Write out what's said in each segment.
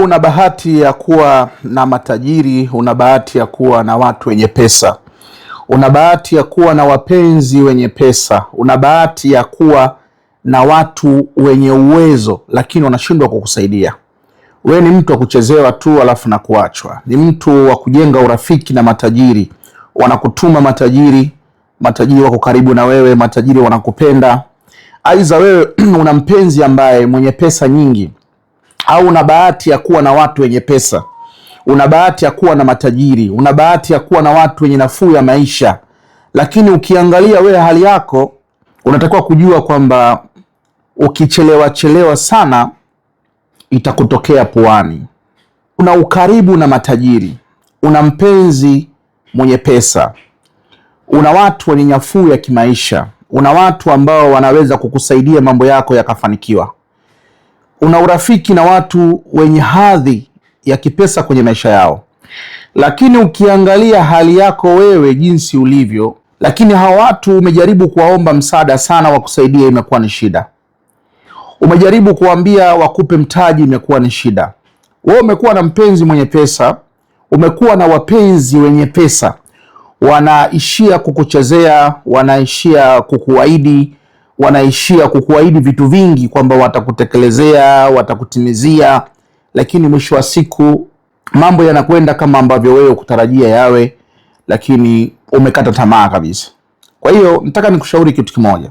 Una bahati ya kuwa na matajiri, una bahati ya kuwa na watu wenye pesa, una bahati ya kuwa na wapenzi wenye pesa, una bahati ya kuwa na watu wenye uwezo, lakini wanashindwa kukusaidia. Wewe ni mtu wa kuchezewa tu alafu na kuachwa. Ni mtu wa kujenga urafiki na matajiri, wanakutuma matajiri wako karibu na wewe, matajiri wanakupenda. Aidha wewe una mpenzi ambaye mwenye pesa nyingi, au una bahati ya kuwa na watu wenye pesa, una bahati ya kuwa na matajiri, una bahati ya kuwa na watu wenye nafuu ya maisha, lakini wewe hali yako, unatakiwa kujua kwamba ukichelewa sana itakutokea puani. Una ukaribu na matajiri, una mpenzi mwenye pesa, una watu wenye nafuu ya kimaisha, una watu ambao wanaweza kukusaidia mambo yako yakafanikiwa, una urafiki na watu wenye hadhi ya kipesa kwenye maisha yao, lakini ukiangalia hali yako wewe jinsi ulivyo, lakini hawa watu umejaribu kuwaomba msaada sana wakusaidia, imekuwa ni shida. Umejaribu kuambia wakupe mtaji, imekuwa ni shida. Wewe umekuwa na mpenzi mwenye pesa, umekuwa na wapenzi wenye pesa, wanaishia kukuchezea, wanaishia kukuahidi vitu vingi kwamba watakutekelezea, watakutimizia, lakini mwisho wa siku mambo yanakwenda kama ambavyo wewe kutarajia yawe, lakini umekata tamaa kabisa. Kwa hiyo nataka nikushauri kitu kimoja.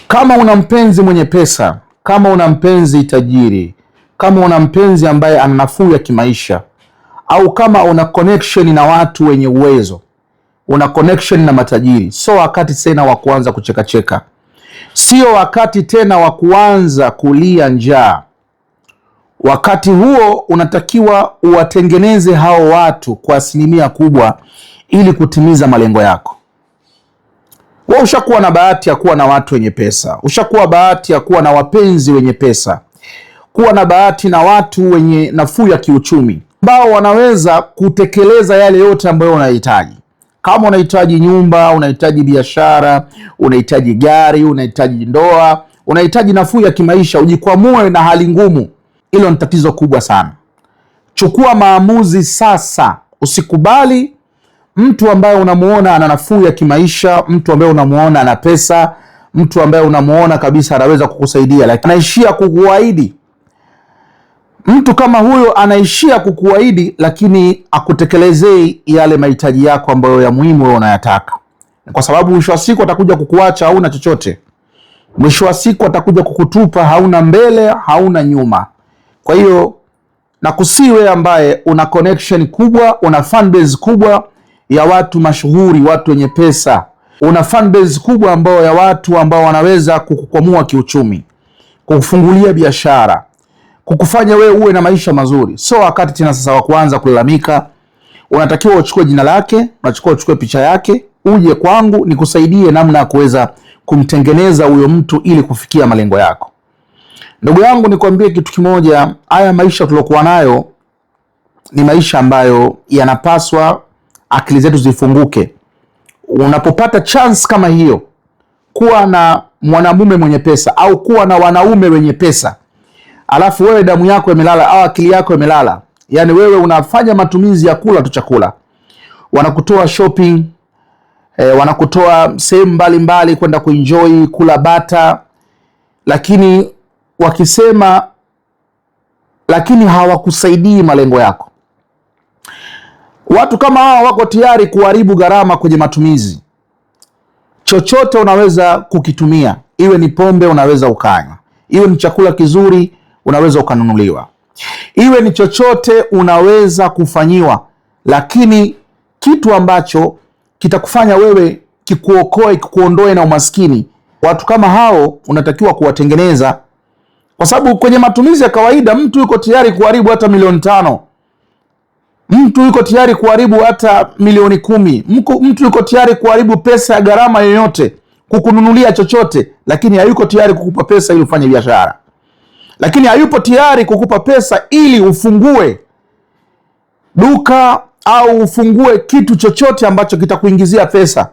Kama una mpenzi mwenye pesa, kama una mpenzi tajiri, kama una mpenzi ambaye ana nafuu ya kimaisha, au kama una connection na watu wenye uwezo, una connection na matajiri, sio wakati tena wa kuanza kuchekacheka, sio wakati tena wa kuanza kulia njaa. Wakati huo unatakiwa uwatengeneze hao watu kwa asilimia kubwa ili kutimiza malengo yako. Wewe ushakuwa na bahati ya kuwa na watu wenye pesa, ushakuwa bahati ya kuwa na wapenzi wenye pesa, kuwa na bahati na watu wenye nafuu ya kiuchumi ambao wanaweza kutekeleza yale yote ambayo unahitaji. Kama unahitaji nyumba, unahitaji biashara, unahitaji gari, unahitaji ndoa, unahitaji nafuu ya kimaisha, ujikwamue na hali ngumu, hilo ni tatizo kubwa sana. Chukua maamuzi sasa. Usikubali mtu ambaye unamuona ana nafuu ya kimaisha, mtu ambaye unamuona ana pesa, mtu ambaye unamuona kabisa anaweza kukusaidia, lakini anaishia kukuahidi. Mtu kama huyo anaishia kukuahidi, lakini akutekelezei yale mahitaji yako ambayo ya muhimu wewe unayataka. Kwa sababu mwisho wa siku atakuja kukuacha hauna chochote. Mwisho wa siku atakuja kukutupa hauna mbele, hauna nyuma. Kwa hiyo nakusiwe ambaye una connection kubwa, una fan base kubwa ya watu mashuhuri, watu wenye pesa, una fan base kubwa ambao ya watu ambao wanaweza kukukwamua kiuchumi, kukufungulia biashara, kukufanya wewe uwe na maisha mazuri. So wakati tena sasa wa kuanza kulalamika. Unatakiwa uchukue jina lake, uchukue picha yake, uje kwangu nikusaidie namna ya kuweza kumtengeneza huyo mtu ili kufikia malengo yako. Ndugu yangu, nikwambie kitu kimoja, haya maisha tulokuwa nayo ni maisha ambayo yanapaswa akili zetu zifunguke. Unapopata chance kama hiyo, kuwa na mwanamume mwenye pesa au kuwa na wanaume wenye pesa, alafu wewe damu yako imelala au akili yako imelala, yani wewe unafanya matumizi ya kula tu chakula, wanakutoa shopping, wanakutoa sehemu mbalimbali kwenda kuenjoy, kula bata, lakini hawakusaidii malengo yako. Watu kama hawa wako tayari kuharibu gharama kwenye matumizi. Chochote unaweza kukitumia, iwe ni pombe unaweza ukanywa, iwe ni chakula kizuri unaweza ukanunuliwa, iwe ni chochote unaweza kufanyiwa, lakini kitu ambacho kitakufanya wewe kikuokoe, kikuondoe na umaskini, watu kama hao unatakiwa kuwatengeneza. Kwa sababu kwenye matumizi ya kawaida mtu yuko tayari kuharibu hata milioni 5. Mtu yuko tayari kuharibu hata milioni 10. Mtu yuko tayari kuharibu pesa ya gharama yoyote kukununulia chochote, lakini hayuko tayari kukupa pesa ili ufanye biashara. Lakini hayupo tayari kukupa pesa ili ufungue duka au ufungue kitu chochote ambacho kitakuingizia pesa.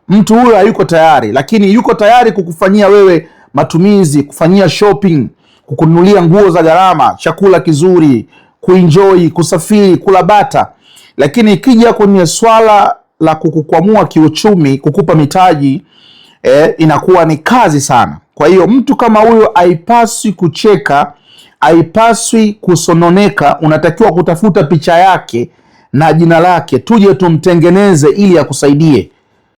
Mtu huyo hayuko tayari, lakini yuko tayari kukufanyia wewe matumizi, kufanyia shopping, kukununulia nguo za gharama, chakula kizuri, kuenjoy, kusafiri, kula bata. Lakini ikija kwenye swala la kukukwamua kiuchumi, kukupa mitaji, inakuwa ni kazi sana. Kwa hiyo mtu kama huyo haipaswi kucheka, haipaswi kusononeka. Unatakiwa kutafuta picha yake na jina lake, tuje tumtengeneze ili akusaidie.